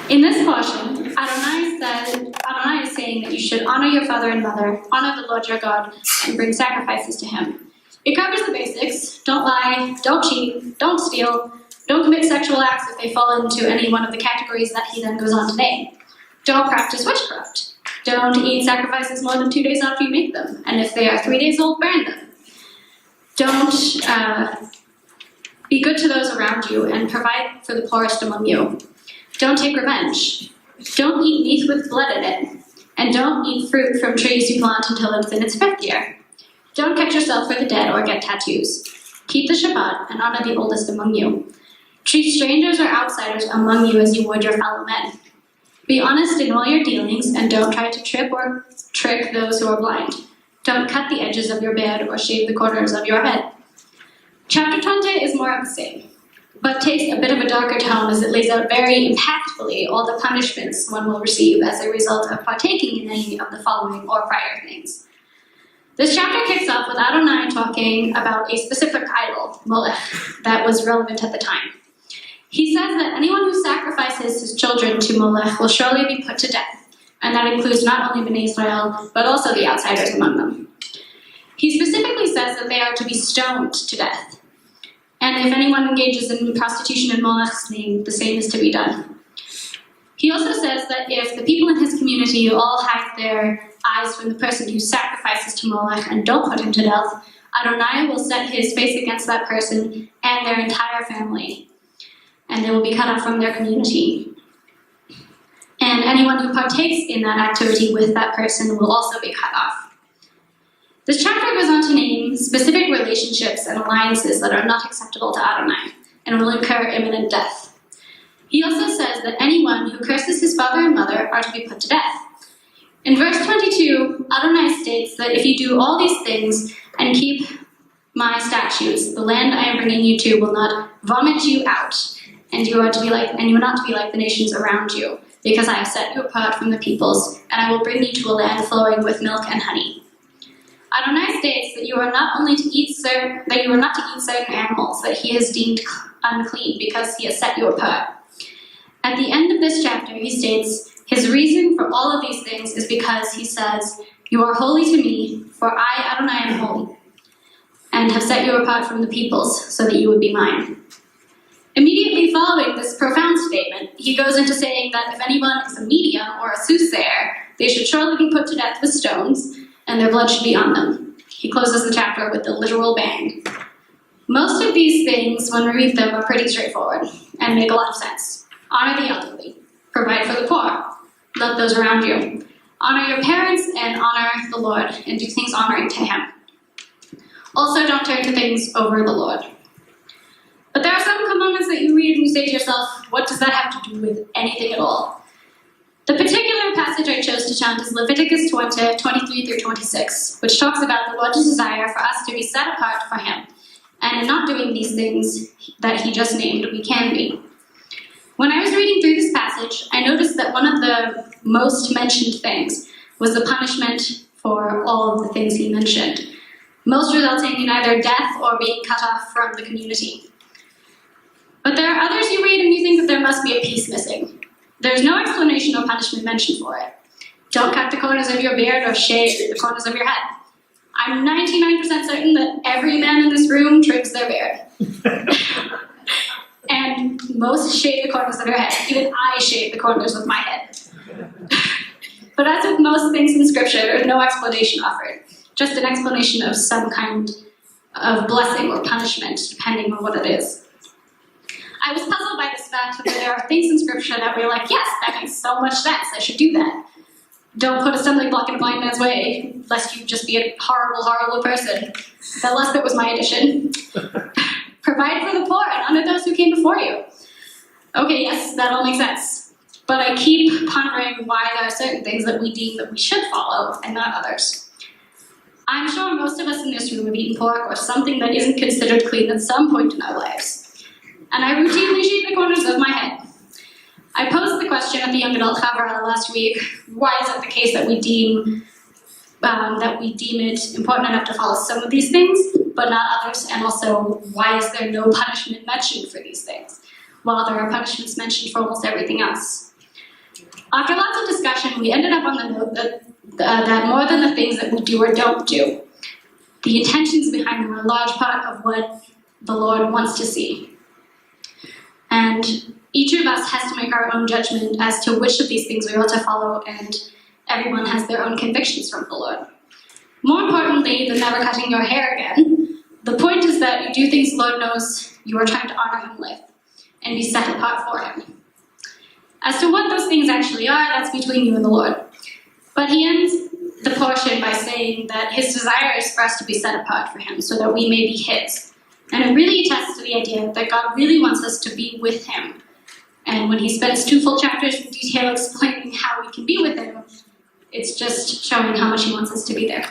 In this portion, Adonai is saying that you should honor your father and mother, honor the Lord your God, and bring sacrifices to him. It covers the basics: don't lie, don't cheat, don't steal, don't commit sexual acts if they fall into any one of the categories that he then goes on to name. Don't practice witchcraft. Don't eat sacrifices more than 2 days after you make them, and if they are 3 days old, burn them. Don't be good to those around you and provide for the poorest among you. Don't take revenge. Don't eat meat with blood in it. And don't eat fruit from trees you plant until it's in its 5th year. Don't catch yourself for the dead or get tattoos. Keep the Shabbat and honor the oldest among you. Treat strangers or outsiders among you as you would your fellow men. Be honest in all your dealings and don't try to trip or trick those who are blind. Don't cut the edges of your beard or shave the corners of your head. Chapter 20 is more of the same, but takes a bit of a darker tone as it lays out very impactfully all the punishments one will receive as a result of partaking in any of the following or prior things. This chapter kicks off with Adonai talking about a specific idol, Molech, that was relevant at the time. He says that anyone who sacrifices his children to Molech will surely be put to death, and that includes not only Bnei Israel, but also the outsiders among them. He specifically says that they are to be stoned to death. And if anyone engages in prostitution in Molech's name, the same is to be done. He also says that if the people in his community all hide their eyes from the person who sacrifices to Molech and don't put him to death, Adonai will set his face against that person and their entire family, and they will be cut off from their community. And anyone who partakes in that activity with that person will also be cut off. This chapter goes on to name specific relationships and alliances that are not acceptable to Adonai and will incur imminent death. He also says that anyone who curses his father and mother are to be put to death. In verse 22, Adonai states that if you do all these things and keep my statutes, the land I am bringing you to will not vomit you out, and you are not to be like the nations around you, because I have set you apart from the peoples, and I will bring you to a land flowing with milk and honey. Adonai states that you are not to eat certain animals that he has deemed unclean because he has set you apart. At the end of this chapter, he states his reason for all of these things is because he says, "You are holy to me, for I, Adonai, am holy, and have set you apart from the peoples so that you would be mine." Immediately following this profound statement, he goes into saying that if anyone is a medium or a soothsayer, they should surely be put to death with stones, and their blood should be on them. He closes the chapter with a literal bang. Most of these things, when we read them, are pretty straightforward and make a lot of sense. Honor the elderly. Provide for the poor. Love those around you. Honor your parents and honor the Lord, and do things honoring to him. Also, don't turn to things over the Lord. But there are some components that you read and you say to yourself, what does that have to do with anything at all? The particular passage I chose to chant is Leviticus 20, 23 through 26, which talks about the Lord's desire for us to be set apart for him, and in not doing these things that he just named, we can be. When I was reading through this passage, I noticed that one of the most mentioned things was the punishment for all of the things he mentioned, most resulting in either death or being cut off from the community. But there are others you read and you think that there must be a piece missing. There's no explanation or punishment mentioned for it. Don't cut the corners of your beard or shave the corners of your head. I'm 99% certain that every man in this room trims their beard. And most shave the corners of their head. Even I shave the corners of my head. But as with most things in Scripture, there's no explanation offered. Just an explanation of some kind of blessing or punishment, depending on what it is. I was puzzled by this fact that there are things in Scripture that we're like, yes, that makes so much sense, I should do that. Don't put a stumbling block in a blind man's way, lest you just be a horrible, horrible person. That last bit was my addition. Provide for the poor and honor those who came before you. Okay, yes, that all makes sense. But I keep pondering why there are certain things that we deem that we should follow and not others. I'm sure most of us in this room have eaten pork or something that isn't considered clean at some point in our lives. And I routinely shave the corners of my head. I posed the question at the Young Adult Chavra last week, why is it the case that we deem it important enough to follow some of these things, but not others, and also why is there no punishment mentioned for these things, while there are punishments mentioned for almost everything else? After lots of discussion, we ended up on the note that more than the things that we do or don't do, the intentions behind them are a large part of what the Lord wants to see. And each of us has to make our own judgment as to which of these things we ought to follow, and everyone has their own convictions from the Lord. More importantly than never cutting your hair again, the point is that you do things the Lord knows you are trying to honor Him with and be set apart for Him. As to what those things actually are, that's between you and the Lord. But He ends the portion by saying that His desire is for us to be set apart for Him so that we may be His. And it really attests to the idea that God really wants us to be with Him. And when He spends 2 full chapters in detail explaining how we can be with Him, it's just showing how much He wants us to be there.